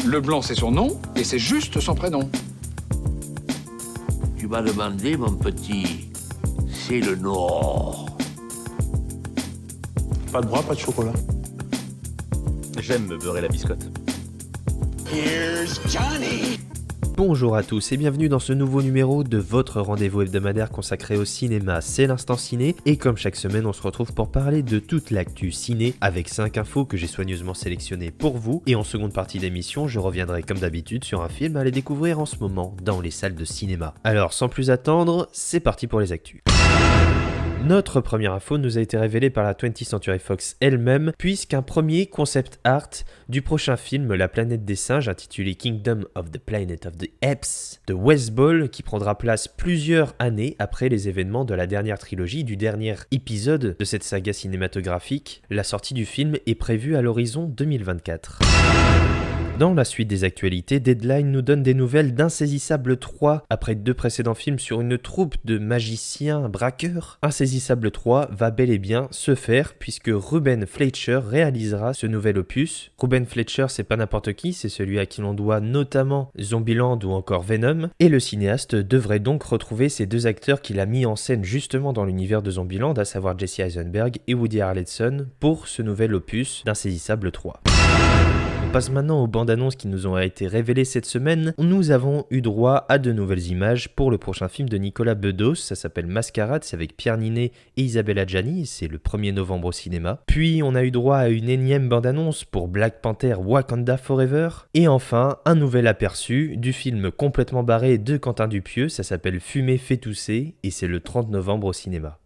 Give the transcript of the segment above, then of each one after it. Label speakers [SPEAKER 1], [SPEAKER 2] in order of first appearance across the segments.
[SPEAKER 1] Leblanc, c'est son nom, et c'est juste son prénom.
[SPEAKER 2] Tu m'as demandé, mon petit, c'est le Nord.
[SPEAKER 3] Pas de bras, pas de chocolat.
[SPEAKER 4] J'aime me beurrer la biscotte.
[SPEAKER 1] Here's Johnny.
[SPEAKER 5] Bonjour à tous et bienvenue dans ce nouveau numéro de votre rendez-vous hebdomadaire consacré au cinéma, c'est l'Instant Ciné, et comme chaque semaine on se retrouve pour parler de toute l'actu ciné avec 5 infos que j'ai soigneusement sélectionnées pour vous, et en seconde partie d'émission je reviendrai comme d'habitude sur un film à aller découvrir en ce moment dans les salles de cinéma. Alors sans plus attendre, c'est parti pour les actus. Notre première info nous a été révélée par la 20th Century Fox elle-même, puisqu'un premier concept art du prochain film La Planète des Singes, intitulé Kingdom of the Planet of the Apes, de Wes Ball, qui prendra place plusieurs années après les événements de la dernière trilogie, du dernier épisode de cette saga cinématographique. La sortie du film est prévue à l'horizon 2024. Dans la suite des actualités, Deadline nous donne des nouvelles d'Insaisissable 3. Après 2 précédents films sur une troupe de magiciens braqueurs, Insaisissable 3 va bel et bien se faire puisque Ruben Fleischer réalisera ce nouvel opus. Ruben Fleischer, c'est pas n'importe qui, c'est celui à qui l'on doit notamment Zombieland ou encore Venom, et le cinéaste devrait donc retrouver ces 2 acteurs qu'il a mis en scène justement dans l'univers de Zombieland, à savoir Jesse Eisenberg et Woody Harrelson, pour ce nouvel opus d'Insaisissable 3. On passe maintenant aux bandes annonces qui nous ont été révélées cette semaine. Nous avons eu droit à de nouvelles images pour le prochain film de Nicolas Bedos, ça s'appelle Mascarade, c'est avec Pierre Ninet et Isabelle Adjani, c'est le 1er novembre au cinéma. Puis on a eu droit à une énième bande annonce pour Black Panther Wakanda Forever. Et enfin, un nouvel aperçu du film complètement barré de Quentin Dupieux, ça s'appelle Fumer fait tousser et c'est le 30 novembre au cinéma.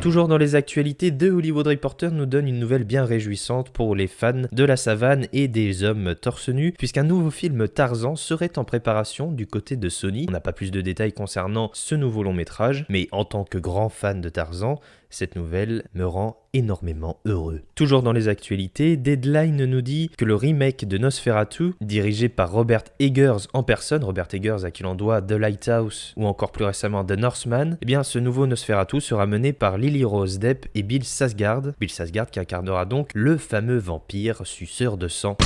[SPEAKER 5] Toujours dans les actualités, The Hollywood Reporter nous donne une nouvelle bien réjouissante pour les fans de la savane et des hommes torse nu, puisqu'un nouveau film Tarzan serait en préparation du côté de Sony. On n'a pas plus de détails concernant ce nouveau long métrage, mais en tant que grand fan de Tarzan, cette nouvelle me rend énormément heureux. Toujours dans les actualités, Deadline nous dit que le remake de Nosferatu, dirigé par Robert Eggers en personne, Robert Eggers à qui l'on doit The Lighthouse ou encore plus récemment The Northman, eh bien ce nouveau Nosferatu sera mené par Lily Rose Depp et Bill Skarsgård qui incarnera donc le fameux vampire suceur de sang.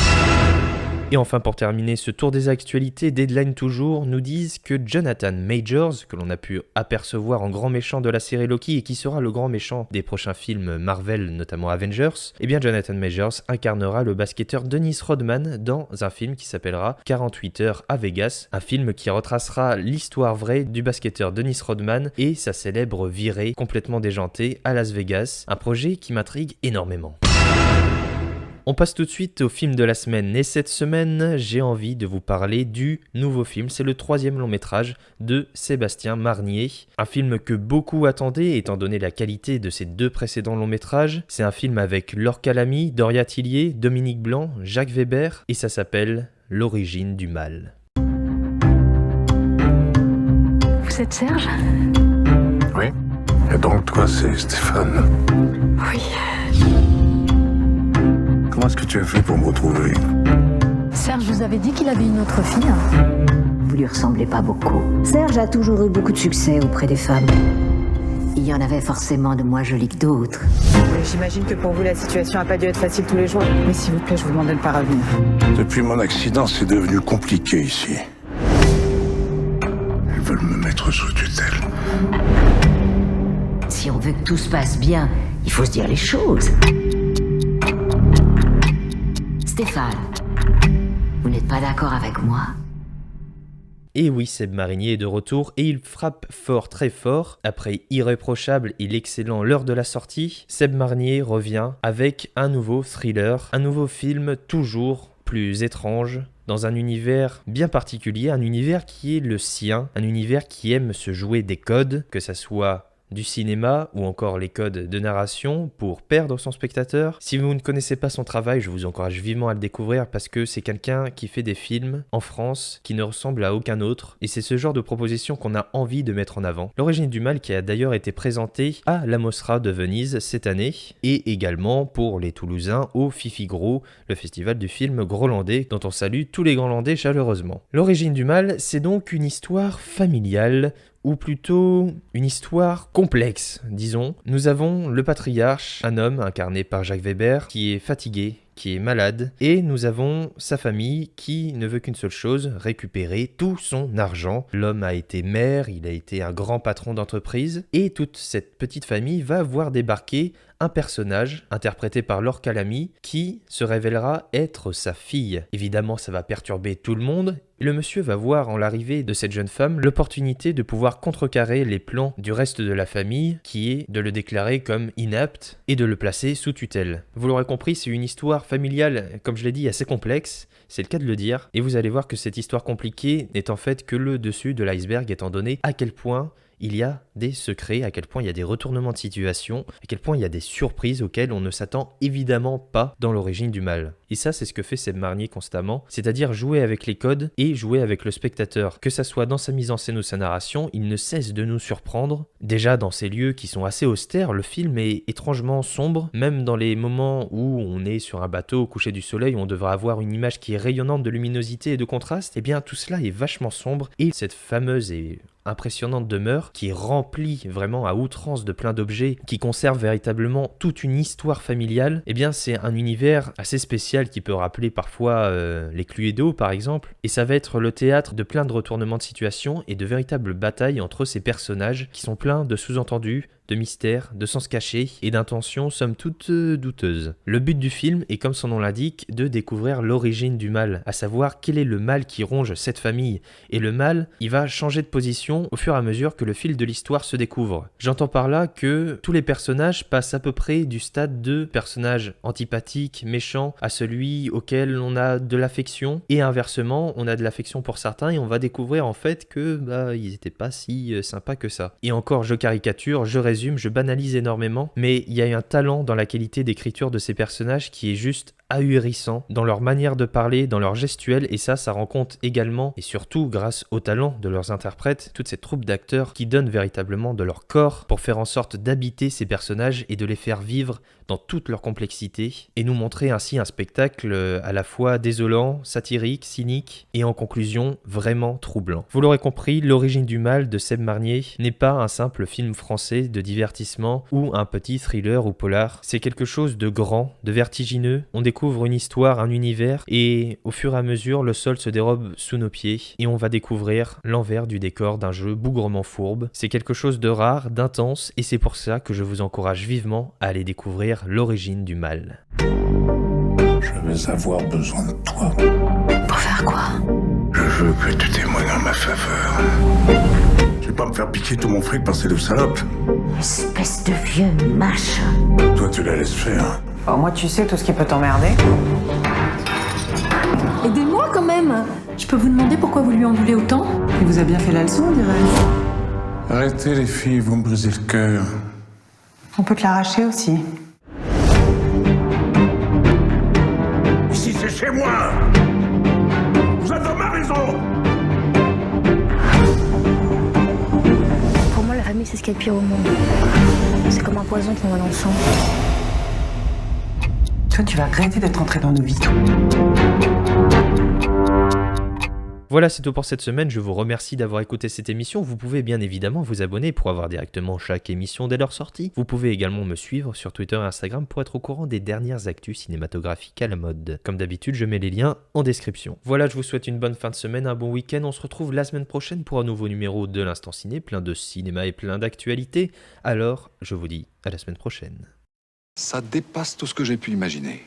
[SPEAKER 5] Et enfin pour terminer ce tour des actualités, Deadline toujours nous disent que Jonathan Majors, que l'on a pu apercevoir en grand méchant de la série Loki et qui sera le grand méchant des prochains films Marvel, notamment Avengers, eh bien Jonathan Majors incarnera le basketteur Dennis Rodman dans un film qui s'appellera 48 heures à Vegas, un film qui retracera l'histoire vraie du basketteur Dennis Rodman et sa célèbre virée complètement déjantée à Las Vegas, un projet qui m'intrigue énormément. On passe tout de suite au film de la semaine, et cette semaine, j'ai envie de vous parler du nouveau film. C'est le 3e long métrage de Sébastien Marnier. Un film que beaucoup attendaient, étant donné la qualité de ses 2 précédents longs métrages. C'est un film avec Laure Calamy, Doria Tillier, Dominique Blanc, Jacques Weber, et ça s'appelle L'origine du mal.
[SPEAKER 6] Vous êtes Serge ?
[SPEAKER 7] Oui. Et donc toi, c'est Stéphane.
[SPEAKER 6] Oui.
[SPEAKER 7] Comment est-ce que tu as fait pour me retrouver?
[SPEAKER 6] Serge vous avait dit qu'il avait une autre fille.
[SPEAKER 8] Vous lui ressemblez pas beaucoup. Serge a toujours eu beaucoup de succès auprès des femmes. Il y en avait forcément de moins jolies que d'autres.
[SPEAKER 9] J'imagine que pour vous, la situation n'a pas dû être facile tous les jours. Mais s'il vous plaît, je vous demande de ne pas revenir.
[SPEAKER 7] Depuis mon accident, c'est devenu compliqué ici. Ils veulent me mettre sous tutelle.
[SPEAKER 8] Si on veut que tout se passe bien, il faut se dire les choses. Stéphane, vous n'êtes pas d'accord avec moi ?
[SPEAKER 5] Et oui, Seb Marnier est de retour et il frappe fort, très fort. Après Irréprochable et l'excellent L'heure de la sortie, Seb Marnier revient avec un nouveau thriller, un nouveau film toujours plus étrange, dans un univers bien particulier, un univers qui est le sien, un univers qui aime se jouer des codes, que ça soit du cinéma ou encore les codes de narration pour perdre son spectateur. Si vous ne connaissez pas son travail, je vous encourage vivement à le découvrir parce que c'est quelqu'un qui fait des films en France qui ne ressemble à aucun autre et c'est ce genre de proposition qu'on a envie de mettre en avant. L'origine du mal qui a d'ailleurs été présenté à la Mostra de Venise cette année et également pour les Toulousains au Fifi Gros, le festival du film grolandais dont on salue tous les Grolandais chaleureusement. L'origine du mal, c'est donc une histoire familiale ou plutôt une histoire complexe, disons. Nous avons le patriarche, un homme incarné par Jacques Weber, qui est fatigué, qui est malade, et nous avons sa famille qui ne veut qu'une seule chose, récupérer tout son argent. L'homme a été maire, il a été un grand patron d'entreprise, et toute cette petite famille va voir débarquer un personnage interprété par Laure Calamy qui se révélera être sa fille. Évidemment, ça va perturber tout le monde. Le monsieur va voir en l'arrivée de cette jeune femme l'opportunité de pouvoir contrecarrer les plans du reste de la famille, qui est de le déclarer comme inapte et de le placer sous tutelle. Vous l'aurez compris, c'est une histoire familiale, comme je l'ai dit, assez complexe, c'est le cas de le dire, et vous allez voir que cette histoire compliquée n'est en fait que le dessus de l'iceberg, étant donné à quel point il y a des secrets, à quel point il y a des retournements de situation, à quel point il y a des surprises auxquelles on ne s'attend évidemment pas dans l'origine du mal. Et ça, c'est ce que fait Seb Marnier constamment, c'est-à-dire jouer avec les codes et jouer avec le spectateur. Que ça soit dans sa mise en scène ou sa narration, il ne cesse de nous surprendre. Déjà dans ces lieux qui sont assez austères, le film est étrangement sombre, même dans les moments où on est sur un bateau au coucher du soleil, où on devra avoir une image qui est rayonnante de luminosité et de contraste, et bien tout cela est vachement sombre, et cette fameuse et impressionnante demeure qui est remplie vraiment à outrance de plein d'objets qui conservent véritablement toute une histoire familiale, eh bien c'est un univers assez spécial qui peut rappeler parfois les Cluedo par exemple, et ça va être le théâtre de plein de retournements de situation et de véritables batailles entre ces personnages qui sont pleins de sous-entendus, de mystères, de sens cachés et d'intentions somme toute douteuses. Le but du film est, comme son nom l'indique, de découvrir l'origine du mal, à savoir quel est le mal qui ronge cette famille. Et le mal, il va changer de position au fur et à mesure que le fil de l'histoire se découvre. J'entends par là que tous les personnages passent à peu près du stade de personnage antipathique, méchant, à celui auquel on a de l'affection, et inversement, on a de l'affection pour certains et on va découvrir en fait que ils n'étaient pas si sympas que ça. Et encore, je caricature, je résume, je banalise énormément, mais il y a un talent dans la qualité d'écriture de ces personnages qui est juste ahurissant dans leur manière de parler, dans leur gestuelle, et ça rend compte également et surtout grâce au talent de leurs interprètes, toute cette troupe d'acteurs qui donnent véritablement de leur corps pour faire en sorte d'habiter ces personnages et de les faire vivre dans toute leur complexité et nous montrer ainsi un spectacle à la fois désolant, satirique, cynique et en conclusion vraiment troublant. Vous l'aurez compris, L'origine du mal de Seb Marnier n'est pas un simple film français de divertissement ou un petit thriller ou polar, c'est quelque chose de grand, de vertigineux. On découvre une histoire, un univers et au fur et à mesure le sol se dérobe sous nos pieds et on va découvrir l'envers du décor d'un jeu bougrement fourbe. C'est quelque chose de rare, d'intense et c'est pour ça que je vous encourage vivement à aller découvrir L'origine du mal.
[SPEAKER 7] Je vais avoir besoin de toi.
[SPEAKER 6] Pour faire quoi?
[SPEAKER 7] Je veux que tu témoignes en ma faveur. Je vais pas me faire piquer tout mon fric par ces deux salopes.
[SPEAKER 8] Espèce de vieux mâche.
[SPEAKER 7] Toi, tu la laisses faire.
[SPEAKER 9] Bon, moi, tu sais tout ce qui peut t'emmerder.
[SPEAKER 6] Aidez-moi quand même. Je peux vous demander pourquoi vous lui en voulez autant?
[SPEAKER 9] Il vous a bien fait la leçon, dirais-je.
[SPEAKER 7] Arrêtez les filles, vous me brisez le cœur.
[SPEAKER 9] On peut te l'arracher aussi.
[SPEAKER 7] Ici, c'est chez moi. Vous êtes dans ma maison.
[SPEAKER 6] Pour moi, la famille, c'est ce qu'il y a de pire au monde. C'est comme un poison qu'on va dans le sang.
[SPEAKER 9] Toi, tu vas regretter d'être entré dans nos vies.
[SPEAKER 5] Voilà, c'est tout pour cette semaine, je vous remercie d'avoir écouté cette émission. Vous pouvez bien évidemment vous abonner pour avoir directement chaque émission dès leur sortie. Vous pouvez également me suivre sur Twitter et Instagram pour être au courant des dernières actus cinématographiques à la mode. Comme d'habitude, je mets les liens en description. Voilà, je vous souhaite une bonne fin de semaine, un bon week-end. On se retrouve la semaine prochaine pour un nouveau numéro de l'Instant Ciné, plein de cinéma et plein d'actualités. Alors, je vous dis à la semaine prochaine.
[SPEAKER 1] Ça dépasse tout ce que j'ai pu imaginer.